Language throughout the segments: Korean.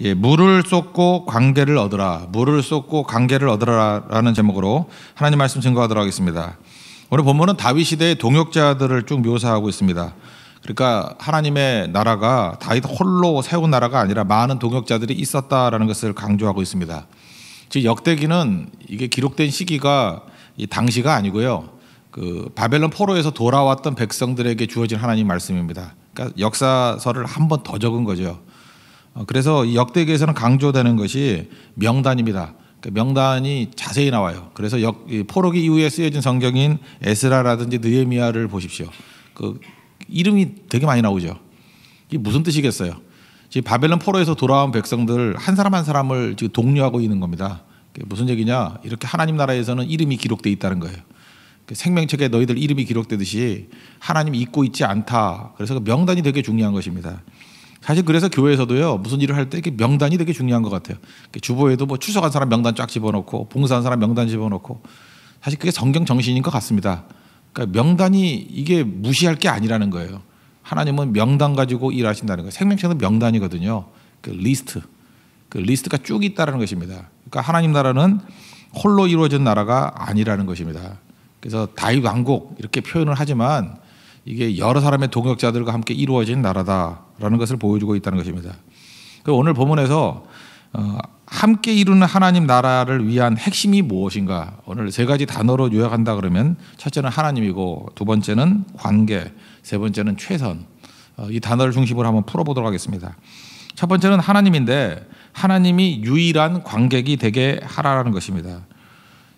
예, 물을 쏟고 관계를 얻으라, 물을 쏟고 관계를 얻으라라는 제목으로 하나님 말씀 증거하도록 하겠습니다. 오늘 본문은 다윗 시대의 동역자들을 쭉 묘사하고 있습니다. 그러니까 하나님의 나라가 다윗 홀로 세운 나라가 아니라 많은 동역자들이 있었다라는 것을 강조하고 있습니다. 즉 역대기는 이게 기록된 시기가 이 당시가 아니고요, 그 바벨론 포로에서 돌아왔던 백성들에게 주어진 하나님 말씀입니다. 그러니까 역사서를 한 번 더 적은 거죠. 그래서 이 역대기에서는 강조되는 것이 명단입니다. 그러니까 명단이 자세히 나와요. 그래서 포로기 이후에 쓰여진 성경인 에스라라든지 느헤미야를 보십시오. 그 이름이 되게 많이 나오죠. 이게 무슨 뜻이겠어요? 지금 바벨론 포로에서 돌아온 백성들 한 사람 한 사람을 지금 독려하고 있는 겁니다. 무슨 얘기냐? 이렇게 하나님 나라에서는 이름이 기록되어 있다는 거예요. 생명책에 너희들 이름이 기록되듯이 하나님이 잊고 있지 않다. 그래서 그 명단이 되게 중요한 것입니다. 사실 그래서 교회에서도요, 무슨 일을 할 때 명단이 되게 중요한 것 같아요. 주보에도 뭐 출석한 사람 명단 쫙 집어넣고 봉사한 사람 명단 집어넣고, 사실 그게 성경 정신인 것 같습니다. 그러니까 명단이 이게 무시할 게 아니라는 거예요. 하나님은 명단 가지고 일하신다는 거예요. 생명책은 명단이거든요. 그 리스트가 쭉 있다는 것입니다. 그러니까 하나님 나라는 홀로 이루어진 나라가 아니라는 것입니다. 그래서 다윗 왕국 이렇게 표현을 하지만 이게 여러 사람의 동역자들과 함께 이루어진 나라다라는 것을 보여주고 있다는 것입니다. 오늘 본문에서 함께 이루는 하나님 나라를 위한 핵심이 무엇인가, 오늘 세 가지 단어로 요약한다 그러면 첫째는 하나님이고, 두 번째는 관계, 세 번째는 최선, 이 단어를 중심으로 한번 풀어보도록 하겠습니다. 첫 번째는 하나님인데, 하나님이 유일한 관객이 되게 하라는 것입니다.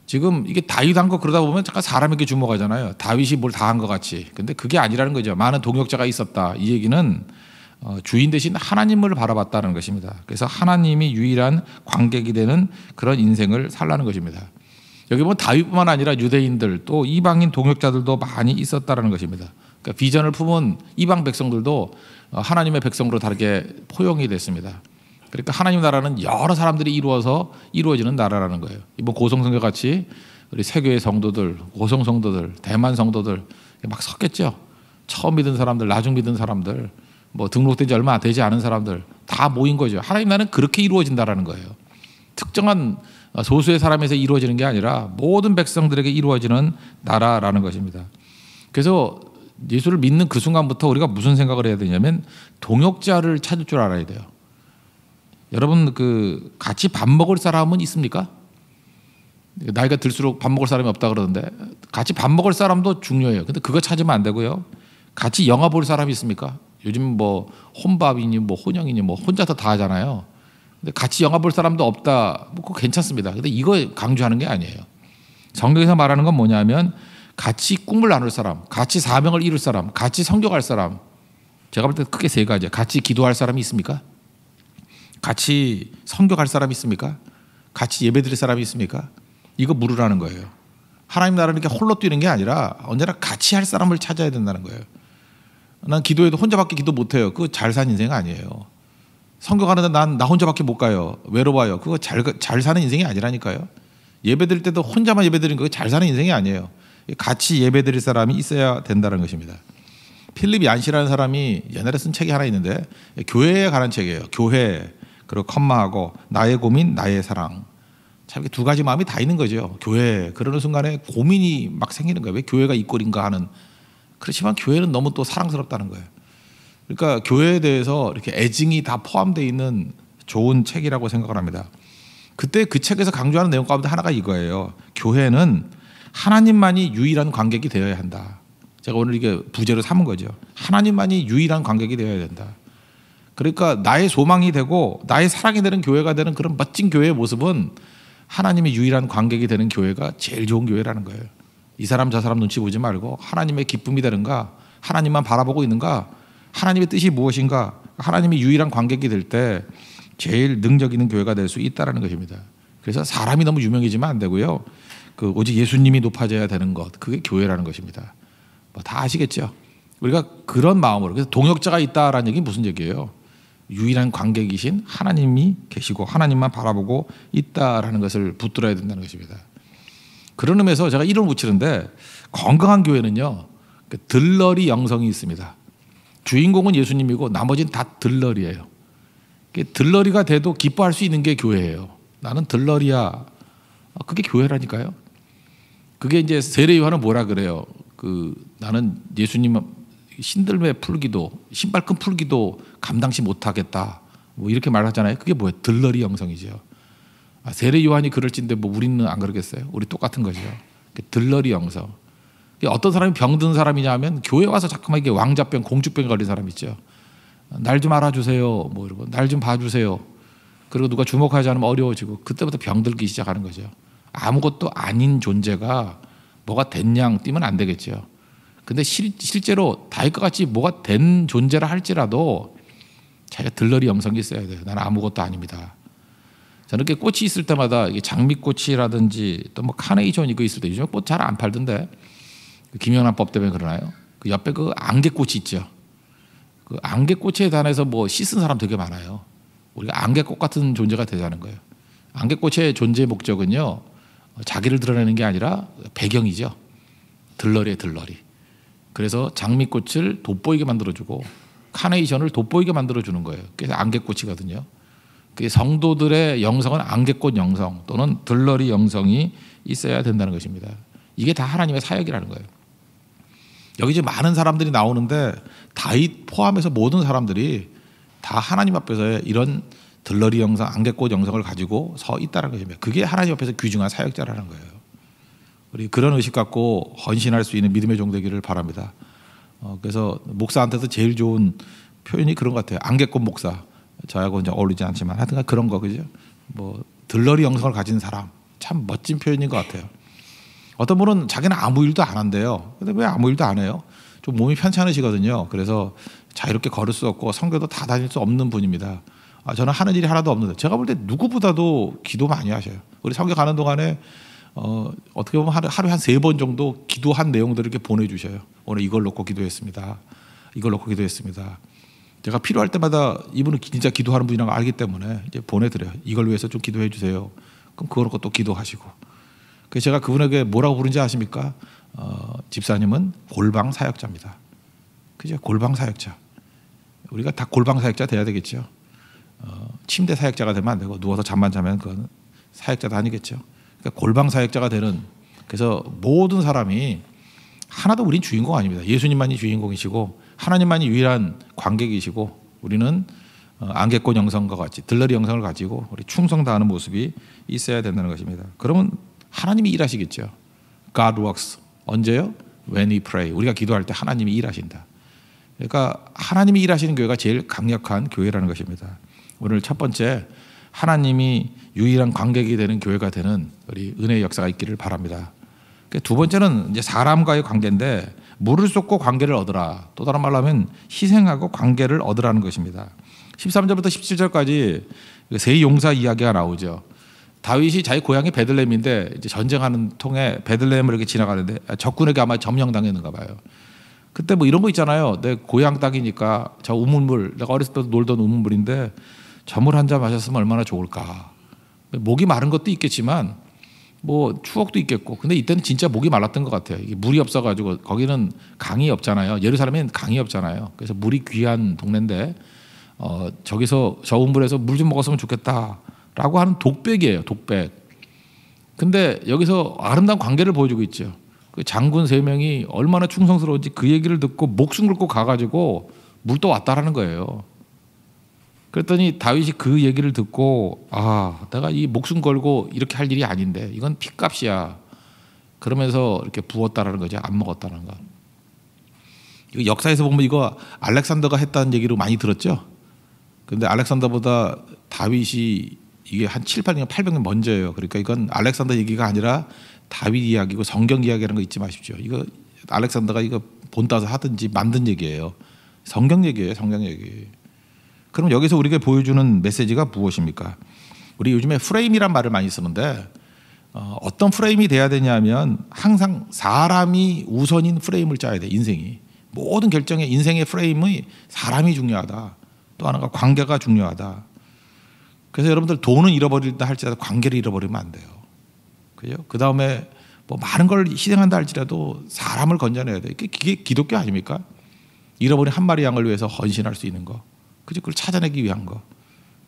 지금 이게 다윗 한 거 그러다 보면 잠깐 사람에게 주목하잖아요. 다윗이 뭘 다 한 것 같이. 근데 그게 아니라는 거죠. 많은 동역자가 있었다. 이 얘기는 주인 대신 하나님을 바라봤다는 것입니다. 그래서 하나님이 유일한 관객이 되는 그런 인생을 살라는 것입니다. 여기 보면 다윗뿐만 아니라 유대인들 또 이방인 동역자들도 많이 있었다는 것입니다. 그러니까 비전을 품은 이방 백성들도 하나님의 백성으로 다르게 포용이 됐습니다. 그러니까 하나님 나라는 여러 사람들이 이루어지는 나라라는 거예요. 이번 고성성교 같이 우리 세교의 성도들, 고성 성도들, 대만 성도들 막 섞였죠. 처음 믿은 사람들, 나중 믿은 사람들, 뭐 등록된 지 얼마 되지 않은 사람들 다 모인 거죠. 하나님 나라는 그렇게 이루어진다라는 거예요. 특정한 소수의 사람에서 이루어지는 게 아니라 모든 백성들에게 이루어지는 나라라는 것입니다. 그래서 예수를 믿는 그 순간부터 우리가 무슨 생각을 해야 되냐면 동역자를 찾을 줄 알아야 돼요. 여러분 같이 밥 먹을 사람은 있습니까? 나이가 들수록 밥 먹을 사람이 없다 그러던데, 같이 밥 먹을 사람도 중요해요. 근데 그거 찾으면 안 되고요. 같이 영화 볼 사람이 있습니까? 요즘 뭐 혼밥이니 뭐 혼영이니 뭐 혼자서 다 하잖아요. 근데 같이 영화 볼 사람도 없다. 뭐 그거 괜찮습니다. 근데 이거 강조하는 게 아니에요. 성경에서 말하는 건 뭐냐면 같이 꿈을 나눌 사람, 같이 사명을 이룰 사람, 같이 성경할 사람. 제가 볼 때 크게 세 가지예요. 같이 기도할 사람이 있습니까? 같이 성경할 사람이 있습니까? 같이 예배드릴 사람이 있습니까? 이거 물으라는 거예요. 하나님 나라는 이렇게 홀로 뛰는 게 아니라 언제나 같이 할 사람을 찾아야 된다는 거예요. 난 기도해도 혼자밖에 기도 못해요. 그거 잘 산 인생 아니에요. 성경하는데 나 혼자밖에 못 가요. 외로워요. 그거 잘 사는 인생이 아니라니까요. 예배드릴 때도 혼자만 예배드리는 거 잘 사는 인생이 아니에요. 같이 예배드릴 사람이 있어야 된다는 것입니다. 필립 얀시라는 사람이 옛날에 쓴 책이 하나 있는데, 교회에 관한 책이에요. 교회, 그리고 컴마하고 나의 고민, 나의 사랑. 참 두 가지 마음이 다 있는 거죠. 교회, 그러는 순간에 고민이 막 생기는 거예요. 왜 교회가 이 꼴인가 하는. 그렇지만 교회는 너무 또 사랑스럽다는 거예요. 그러니까 교회에 대해서 이렇게 애증이 다 포함되어 있는 좋은 책이라고 생각을 합니다. 그때 그 책에서 강조하는 내용 가운데 하나가 이거예요. 교회는 하나님만이 유일한 관객이 되어야 한다. 제가 오늘 이게 부제로 삼은 거죠. 하나님만이 유일한 관객이 되어야 된다. 그러니까 나의 소망이 되고 나의 사랑이 되는 교회가 되는 그런 멋진 교회의 모습은 하나님의 유일한 관객이 되는 교회가 제일 좋은 교회라는 거예요. 이 사람 저 사람 눈치 보지 말고 하나님의 기쁨이 되는가, 하나님만 바라보고 있는가, 하나님의 뜻이 무엇인가, 하나님이 유일한 관객이 될 때 제일 능력 있는 교회가 될 수 있다는 것입니다. 그래서 사람이 너무 유명해지면 안 되고요. 오직 예수님이 높아져야 되는 것, 그게 교회라는 것입니다. 뭐 다 아시겠죠? 우리가 그런 마음으로, 그래서 동역자가 있다라는 얘기는 무슨 얘기예요? 유일한 관객이신 하나님이 계시고 하나님만 바라보고 있다라는 것을 붙들어야 된다는 것입니다. 그런 의미에서 제가 이름을 붙이는데, 건강한 교회는요, 들러리 영성이 있습니다. 주인공은 예수님이고 나머지는 다 들러리예요. 들러리가 돼도 기뻐할 수 있는 게 교회예요. 나는 들러리야. 그게 교회라니까요. 그게 이제 세례 요한은 뭐라 그래요? 나는 예수님 신들매 풀기도 신발끈 풀기도 감당치 못하겠다. 뭐 이렇게 말하잖아요. 그게 뭐예요? 들러리 영성이죠. 세례 요한이 그럴진데 뭐 우리는 안 그러겠어요? 우리 똑같은 거죠. 들러리 영성. 어떤 사람이 병든 사람이냐 하면 교회 와서 자꾸만 이게 왕자병, 공주병 걸린 사람 있죠. 날 좀 알아주세요. 뭐 이러고 날 좀 봐주세요. 그리고 누가 주목하지 않으면 어려워지고 그때부터 병들기 시작하는 거죠. 아무것도 아닌 존재가 뭐가 된 양 뛰면 안 되겠죠. 근데 실제로 다윗과 같이 뭐가 된 존재라 할지라도 자기가 들러리 영성이 있어야 돼요. 나는 아무것도 아닙니다. 저는 이렇게 꽃이 있을 때마다 이게 장미꽃이라든지 또 뭐 카네이션 이거 있을 때 요즘 꽃 잘 안 팔던데 김영란법 때문에 그러나요? 그 옆에 그 안개꽃이 있죠. 그 안개꽃에 관해서 뭐 씻은 사람 되게 많아요. 우리가 안개꽃 같은 존재가 되자는 거예요. 안개꽃의 존재의 목적은요, 자기를 드러내는 게 아니라 배경이죠. 들러리의 들러리. 그래서 장미꽃을 돋보이게 만들어주고 카네이션을 돋보이게 만들어주는 거예요. 그래서 안개꽃이거든요. 그 성도들의 영성은 안개꽃 영성 또는 들러리 영성이 있어야 된다는 것입니다. 이게 다 하나님의 사역이라는 거예요. 여기 이제 많은 사람들이 나오는데 다윗 포함해서 모든 사람들이 다 하나님 앞에서 이런 들러리 영성, 안개꽃 영성을 가지고 서 있다는 것입니다. 그게 하나님 앞에서 귀중한 사역자라는 거예요. 우리 그런 의식 갖고 헌신할 수 있는 믿음의 종 되기를 바랍니다. 그래서 목사한테도 제일 좋은 표현이 그런 것 같아요. 안개꽃 목사. 저하고 이제 어울리지 않지만 하여튼 그런 거 그죠? 뭐 들러리 영성을 가진 사람 참 멋진 표현인 것 같아요. 어떤 분은 자기는 아무 일도 안 한대요. 근데 왜 아무 일도 안 해요? 좀 몸이 편찮으시거든요. 그래서 자유롭게 걸을 수 없고 성교도 다 다닐 수 없는 분입니다. 저는 하는 일이 하나도 없는데 제가 볼 때 누구보다도 기도 많이 하셔요. 우리 성교 가는 동안에 어떻게 보면 하루에 한 3번 정도 기도한 내용들을 이렇게 보내주셔요. 오늘 이걸 놓고 기도했습니다. 이걸 놓고 기도했습니다. 제가 필요할 때마다 이분은 진짜 기도하는 분이라는 걸 알기 때문에 이제 보내드려요. 이걸 위해서 좀 기도해 주세요. 그럼 그거 놓고 또 기도하시고. 그래서 제가 그분에게 뭐라고 부른지 아십니까? 집사님은 골방 사역자입니다. 그죠? 골방 사역자. 우리가 다 골방 사역자 돼야 되겠죠. 침대 사역자가 되면 안 되고 누워서 잠만 자면 그건 사역자도 아니겠죠. 그러니까 골방 사역자가 되는, 그래서 모든 사람이 하나도 우린 주인공 아닙니다. 예수님만이 주인공이시고 하나님만이 유일한 관객이시고 우리는 안개꽃 영성과 같이 들러리 영성을 가지고 우리 충성 다하는 모습이 있어야 된다는 것입니다. 그러면 하나님이 일하시겠죠. God works. 언제요? When we pray. 우리가 기도할 때 하나님이 일하신다. 그러니까 하나님이 일하시는 교회가 제일 강력한 교회라는 것입니다. 오늘 첫 번째, 하나님이 유일한 관객이 되는 교회가 되는 우리 은혜의 역사가 있기를 바랍니다. 두 번째는 이제 사람과의 관계인데 물을 쏟고 관계를 얻으라. 또 다른 말로 하면 희생하고 관계를 얻으라는 것입니다. 13절부터 17절까지 세 용사 이야기가 나오죠. 다윗이 자기 고향이 베들레헴인데 이제 전쟁하는 통에 베들레헴을 이렇게 지나가는데 적군에게 아마 점령당했는가 봐요. 그때 뭐 이런 거 있잖아요. 내 고향 땅이니까 저 우물물, 내가 어렸을 때 놀던 우물물인데 저 물 한 잔 마셨으면 얼마나 좋을까. 목이 마른 것도 있겠지만 뭐 추억도 있겠고, 근데 이때는 진짜 목이 말랐던 것 같아요. 이게 물이 없어가지고 거기는 강이 없잖아요. 예루살렘엔 강이 없잖아요. 그래서 물이 귀한 동네인데 저기서 저 우물에서 물 좀 먹었으면 좋겠다라고 하는 독백이에요. 독백. 근데 여기서 아름다운 관계를 보여주고 있죠. 그 장군 3명이 얼마나 충성스러운지 그 얘기를 듣고 목숨 걸고 가가지고 물 또 왔다라는 거예요. 그랬더니 다윗이 그 얘기를 듣고 내가 이 목숨 걸고 이렇게 할 일이 아닌데 이건 핏값이야. 그러면서 이렇게 부었다라는 거죠. 안 먹었다는 거. 이거 역사에서 보면 이거 알렉산더가 했다는 얘기로 많이 들었죠. 근데 알렉산더보다 다윗이 이게 한 7, 8년, 800년 먼저예요. 그러니까 이건 알렉산더 얘기가 아니라 다윗 이야기고 성경 이야기라는 거 잊지 마십시오. 이거 알렉산더가 이거 본따서 하든지 만든 얘기예요. 성경 얘기예요. 성경 얘기. 그럼 여기서 우리가 보여주는 메시지가 무엇입니까? 우리 요즘에 프레임이란 말을 많이 쓰는데 어떤 프레임이 돼야 되냐면 항상 사람이 우선인 프레임을 짜야 돼. 인생이. 모든 결정의 인생의 프레임이 사람이 중요하다. 또 하나가 관계가 중요하다. 그래서 여러분들 돈은 잃어버린다 할지라도 관계를 잃어버리면 안 돼요. 그죠? 그 다음에 뭐 많은 걸 희생한다 할지라도 사람을 건져내야 돼. 그게 기독교 아닙니까? 잃어버린 한 마리 양을 위해서 헌신할 수 있는 거. 그죠? 그걸 찾아내기 위한 거.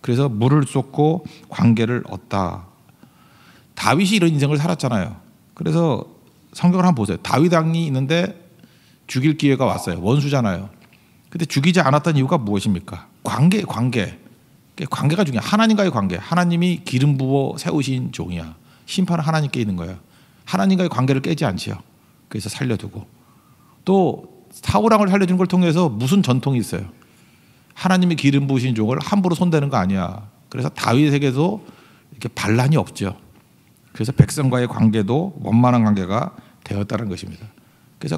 그래서 물을 쏟고 관계를 얻다. 다윗이 이런 인생을 살았잖아요. 그래서 성경을 한번 보세요. 다윗 왕이 있는데 죽일 기회가 왔어요. 원수잖아요. 근데 죽이지 않았던 이유가 무엇입니까? 관계가 중요해요. 하나님과의 관계. 하나님이 기름 부어 세우신 종이야. 심판은 하나님께 있는 거예요. 하나님과의 관계를 깨지 않지요. 그래서 살려두고. 또 사울왕을 살려준 걸 통해서 무슨 전통이 있어요. 하나님이 기름 부으신 종을 함부로 손대는 거 아니야. 그래서 다윗에게도 이렇게 반란이 없죠. 그래서 백성과의 관계도 원만한 관계가 되었다는 것입니다. 그래서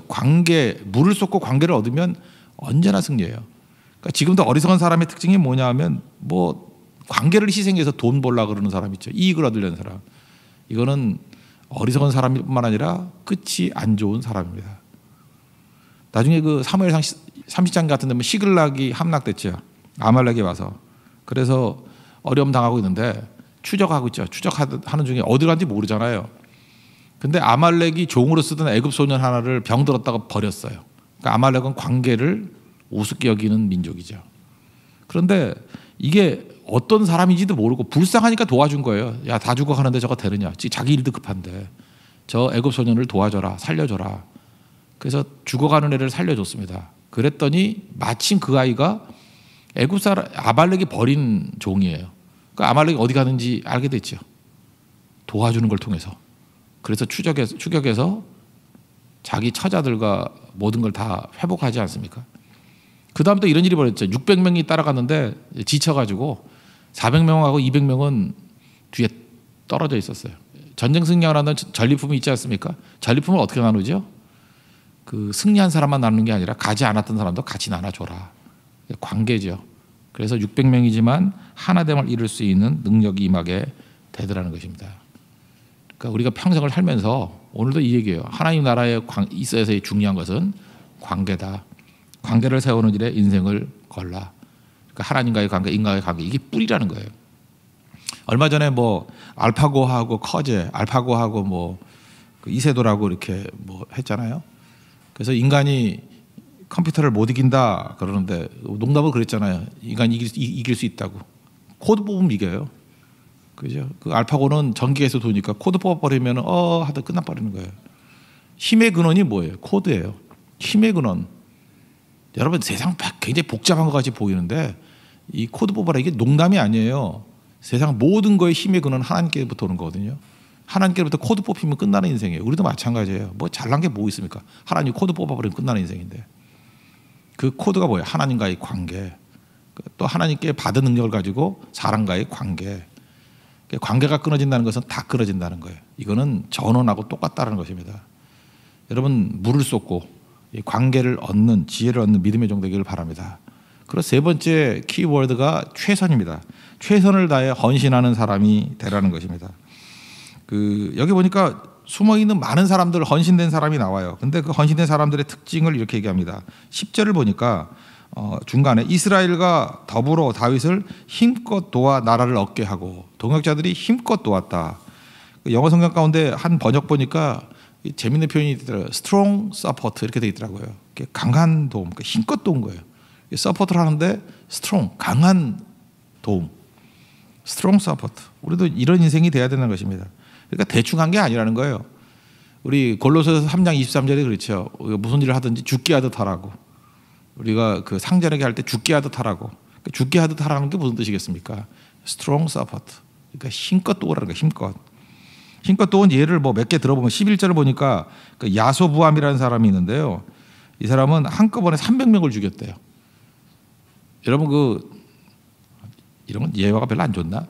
물을 쏟고 관계를 얻으면 언제나 승리해요. 그러니까 지금도 어리석은 사람의 특징이 뭐냐 하면 관계를 희생해서 돈 벌려고 그러는 사람 있죠. 이익을 얻으려는 사람. 이거는 어리석은 사람뿐만 아니라 끝이 안 좋은 사람입니다. 나중에 그 사무엘상 30장 같은 데면 시글락이 함락됐죠. 아말렉이 와서. 그래서 어려움 당하고 있는데 추적하고 있죠. 추적하는 중에 어디 간지 모르잖아요. 근데 아말렉이 종으로 쓰던 애굽 소년 하나를 병들었다가 버렸어요. 그러니까 아말렉은 관계를 우습게 여기는 민족이죠. 그런데 이게 어떤 사람인지도 모르고 불쌍하니까 도와준 거예요. 야, 다 죽어가는데 저거 되느냐. 자기 일도 급한데 저 애굽 소년을 도와줘라, 살려줘라. 그래서 죽어가는 애를 살려줬습니다. 그랬더니 마침 그 아이가 애굽 사람 아말렉이 버린 종이에요. 그러니까 아말렉이 어디 가는지 알게 됐죠. 도와주는 걸 통해서. 그래서 추격해서 자기 처자들과 모든 걸 다 회복하지 않습니까? 그 다음 또 이런 일이 벌어졌죠. 600명이 따라갔는데 지쳐가지고 400명하고 200명은 뒤에 떨어져 있었어요. 전쟁 승리하고 나면 전리품이 있지 않습니까? 전리품을 어떻게 나누죠? 그 승리한 사람만 나누는 게 아니라 가지 않았던 사람도 같이 나눠줘라. 관계죠. 그래서 600명이지만 하나됨을 이룰 수 있는 능력이 임하게 되더라는 것입니다. 그러니까 우리가 평생을 살면서 오늘도 이 얘기예요. 하나님 나라에 있어야서 중요한 것은 관계다. 관계를 세우는 일에 인생을 걸라. 그러니까 하나님과의 관계, 인간과의 관계, 이게 뿌리라는 거예요. 얼마 전에 알파고하고 커제, 알파고하고 이세돌하고 이렇게 했잖아요. 그래서 인간이 컴퓨터를 못 이긴다 그러는데 농담으로 그랬잖아요. 인간이 이길 수 있다고. 코드 뽑으면 이겨요. 그죠? 그 알파고는 전기에서 도니까 코드 뽑아버리면 하다 끝나버리는 거예요. 힘의 근원이 뭐예요? 코드예요. 힘의 근원. 여러분 세상 굉장히 복잡한 것 같이 보이는데 이 코드 뽑아라 이게 농담이 아니에요. 세상 모든 거의 힘의 근원은 하나님께로부터 오는 거거든요. 하나님께로부터 코드 뽑히면 끝나는 인생이에요. 우리도 마찬가지예요. 잘난 게 뭐 있습니까? 하나님 코드 뽑아버리면 끝나는 인생인데. 그 코드가 뭐예요? 하나님과의 관계. 또 하나님께 받은 능력을 가지고 사람과의 관계. 관계가 끊어진다는 것은 다 끊어진다는 거예요. 이거는 전원하고 똑같다는 것입니다. 여러분 물을 쏟고 관계를 얻는 지혜를 얻는 믿음의 종 되기를 바랍니다. 그리고 세 번째 키워드가 최선입니다. 최선을 다해 헌신하는 사람이 되라는 것입니다. 여기 보니까 숨어있는 많은 사람들 헌신된 사람이 나와요. 근데 그 헌신된 사람들의 특징을 이렇게 얘기합니다. 10절을 보니까 중간에 이스라엘과 더불어 다윗을 힘껏 도와 나라를 얻게 하고 동역자들이 힘껏 도왔다. 영어 성경 가운데 한 번역 보니까 재밌는 표현이 있더라고요. strong support 이렇게 돼 있더라고요. 강한 도움, 힘껏 도운 거예요. 서포트를 하는데 strong, 강한 도움, strong support. 우리도 이런 인생이 돼야 되는 것입니다. 그러니까 대충 한 게 아니라는 거예요. 우리 골로새서 3장 23절에 그렇죠. 무슨 일을 하든지 죽게 하듯 하라고. 우리가 그 상전에게 할 때 죽게 하듯 하라고. 죽게 하듯 하라는 게 무슨 뜻이겠습니까? strong support. 그러니까 힘껏 도우라는 거예요. 힘껏 도운 예를 몇 개 들어보면 11절을 보니까 그 야소부암이라는 사람이 있는데요. 이 사람은 한꺼번에 300명을 죽였대요. 여러분 이런 건 예화가 별로 안 좋나?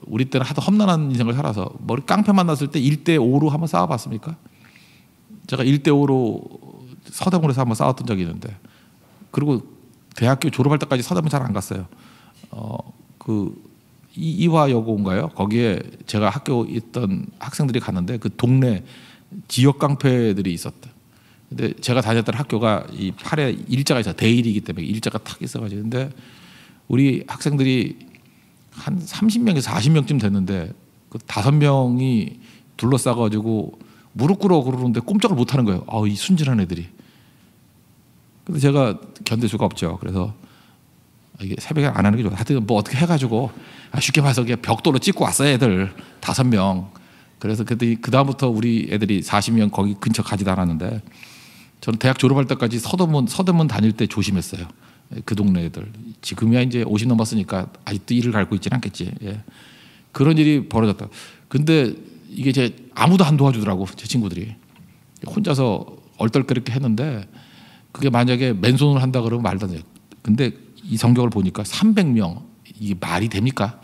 우리 때는 하도 험난한 인생을 살아서 깡패 만났을 때 1대5로 한번 싸워봤습니까? 제가 1대5로 서대문에서 한번 싸웠던 적이 있는데 그리고 대학교 졸업할 때까지 서대문 잘 안 갔어요. 이화여고인가요? 거기에 제가 학교 있던 학생들이 갔는데 그 동네 지역 깡패들이 있었다. 근데 제가 다녔던 학교가 이 팔에 일자가 있어 대일이기 때문에 일자가 탁 있어가지고 근데 우리 학생들이 한 30명에서 40명쯤 됐는데 그 5명이 둘러싸가지고 무릎 꿇어 그러는데 꼼짝을 못하는 거예요. 이 순진한 애들이. 근데 제가 견딜 수가 없죠. 그래서 이게 새벽에 안 하는 게 좋아. 하여튼 뭐 어떻게 해가지고 쉽게 말해서 벽돌로 찍고 왔어요. 애들 5명. 그래서 그 다음부터 우리 애들이 40명 거기 근처 가지도 않았는데 저는 대학 졸업할 때까지 서대문 다닐 때 조심했어요. 그 동네 애들. 지금이야 이제 50 넘었으니까 아직도 이를 갈고 있지는 않겠지. 예. 그런 일이 벌어졌다. 근데 이게 이제 아무도 안 도와주더라고 제 친구들이. 혼자서 얼떨결에 했는데 그게 만약에 맨손을 한다 그러면 말도 안 돼요. 근데 이 성경을 보니까 300명 이게 말이 됩니까?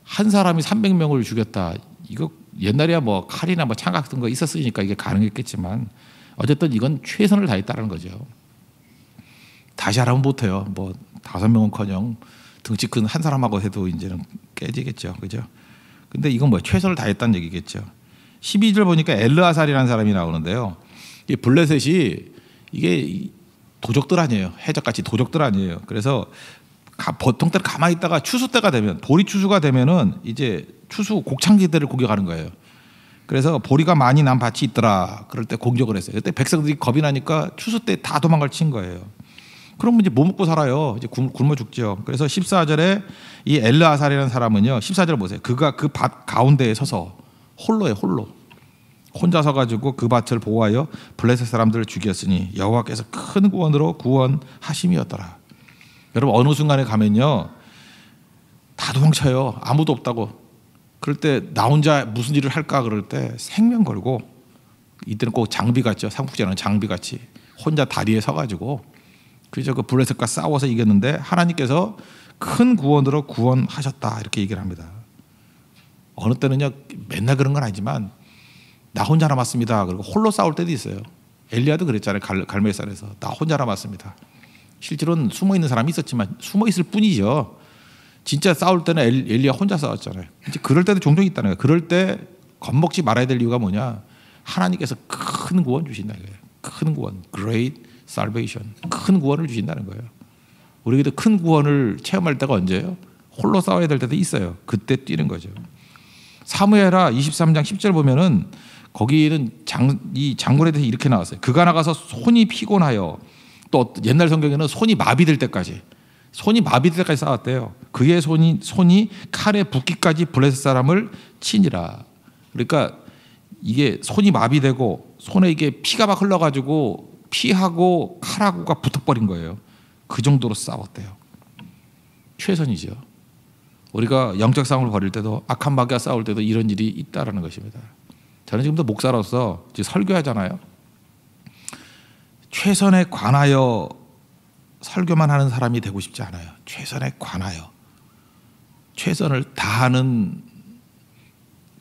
한 사람이 300명을 죽였다. 이거 옛날에야 뭐 칼이나 뭐 창 같은 거 있었으니까 이게 가능했겠지만 어쨌든 이건 최선을 다했다는 거죠. 다시 하라면 못해요. 뭐 5명은커녕 등치 큰 한 사람하고 해도 이제는 깨지겠죠, 그죠? 근데 이건 뭐 최선을 다했다는 얘기겠죠. 12절 보니까 엘르아살이라는 사람이 나오는데요. 이 블레셋이 이게 도적들 아니에요. 해적같이 도적들 아니에요. 그래서 보통 때는 가만히 있다가 추수 때가 되면 보리 추수가 되면은 이제 추수 곡창기들을 공격하는 거예요. 그래서 보리가 많이 난 밭이 있더라. 그럴 때 공격을 했어요. 그때 백성들이 겁이 나니까 추수 때 다 도망갈 친 거예요. 그럼 이제 뭐 먹고 살아요? 이제 굶어 죽죠. 그래서 14절에 이 엘르아살이라는 사람은요. 14절 보세요. 그가 그 밭 가운데에 서서 홀로예요. 홀로. 혼자 서가지고 그 밭을 보호하여 블레셋 사람들을 죽였으니 여호와께서 큰 구원으로 구원하심이었더라. 여러분 어느 순간에 가면요. 다 도망쳐요. 아무도 없다고. 그럴 때 나 혼자 무슨 일을 할까 그럴 때 생명 걸고 이때는 꼭 장비 같죠. 삼국지는 장비 같이 혼자 다리에 서가지고 그저 그 블레셋과 싸워서 이겼는데 하나님께서 큰 구원으로 구원하셨다 이렇게 얘기를 합니다. 어느 때는요 맨날 그런 건 아니지만 나 혼자 남았습니다. 그리고 홀로 싸울 때도 있어요. 엘리야도 그랬잖아요. 갈멜산에서 나 혼자 남았습니다. 실제로는 숨어 있는 사람이 있었지만 숨어 있을 뿐이죠. 진짜 싸울 때는 엘리야 혼자 싸웠잖아요. 이제 그럴 때도 종종 있다는 거예요. 그럴 때 겁먹지 말아야 될 이유가 뭐냐? 하나님께서 큰 구원 주신다는 거예요. 큰 구원, great salvation, 큰 구원을 주신다는 거예요. 우리에게도 큰 구원을 체험할 때가 언제예요? 홀로 싸워야 될 때도 있어요. 그때 뛰는 거죠. 사무엘하 23장 10절 보면은 거기는 이 장군에 대해서 이렇게 나왔어요. 그가 나가서 손이 피곤하여 또 옛날 성경에는 손이 마비될 때까지 싸웠대요. 그의 손이 칼에 붓기까지 블레셋 사람을 치니라. 그러니까 이게 손이 마비되고 손에 이게 피가 막 흘러가지고 피하고 칼하고가 붙어버린 거예요. 그 정도로 싸웠대요. 최선이죠. 우리가 영적 싸움을 벌일 때도 악한 마귀와 싸울 때도 이런 일이 있다라는 것입니다. 저는 지금도 목사로서 설교하잖아요. 최선에 관하여 설교만 하는 사람이 되고 싶지 않아요. 최선에 관하여 최선을 다하는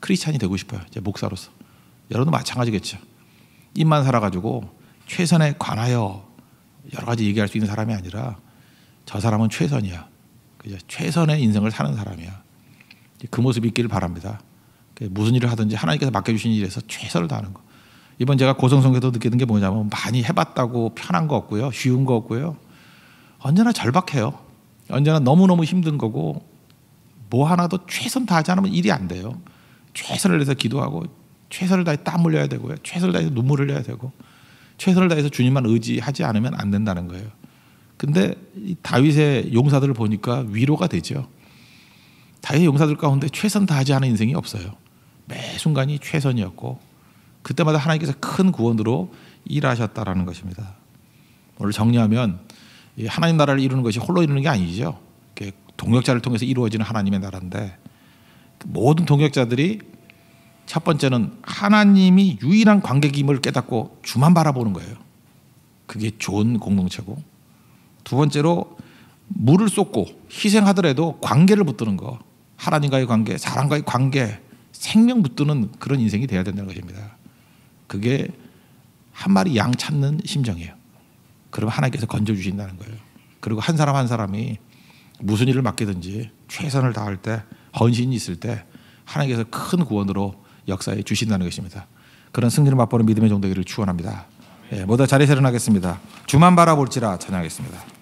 크리스찬이 되고 싶어요. 제 목사로서. 여러분도 마찬가지겠죠. 입만 살아가지고 최선에 관하여 여러 가지 얘기할 수 있는 사람이 아니라 저 사람은 최선이야. 그죠? 최선의 인생을 사는 사람이야. 그 모습이 있기를 바랍니다. 무슨 일을 하든지 하나님께서 맡겨주신 일에서 최선을 다하는 거. 이번 제가 고성성에도 느끼는 게 뭐냐면 많이 해봤다고 편한 거 없고요. 쉬운 거 없고요. 언제나 절박해요. 언제나 너무너무 힘든 거고 뭐 하나도 최선 다하지 않으면 일이 안 돼요. 최선을 다해서 기도하고 최선을 다해 땀 흘려야 되고요. 최선을 다해서 눈물 흘려야 되고 최선을 다해서 주님만 의지하지 않으면 안 된다는 거예요. 근데 이 다윗의 용사들을 보니까 위로가 되죠. 다윗의 용사들 가운데 최선 다하지 않은 인생이 없어요. 매 순간이 최선이었고 그때마다 하나님께서 큰 구원으로 일하셨다라는 것입니다. 오늘 정리하면 하나님 나라를 이루는 것이 홀로 이루는 게 아니죠. 동역자를 통해서 이루어지는 하나님의 나라인데 모든 동역자들이 첫 번째는 하나님이 유일한 관객임을 깨닫고 주만 바라보는 거예요. 그게 좋은 공동체고 두 번째로 물을 쏟고 희생하더라도 관계를 붙드는 거. 하나님과의 관계, 사람과의 관계, 생명 붙드는 그런 인생이 돼야 된다는 것입니다. 그게 한 마리 양 찾는 심정이에요. 그러면 하나님께서 건져주신다는 거예요. 그리고 한 사람 한 사람이 무슨 일을 맡기든지 최선을 다할 때 헌신이 있을 때 하나님께서 큰 구원으로 역사해 주신다는 것입니다. 그런 승리를 맛보는 믿음의 종되기를 축원합니다. 모두 자리에서 일어나겠습니다. 주만 바라볼지라 찬양하겠습니다.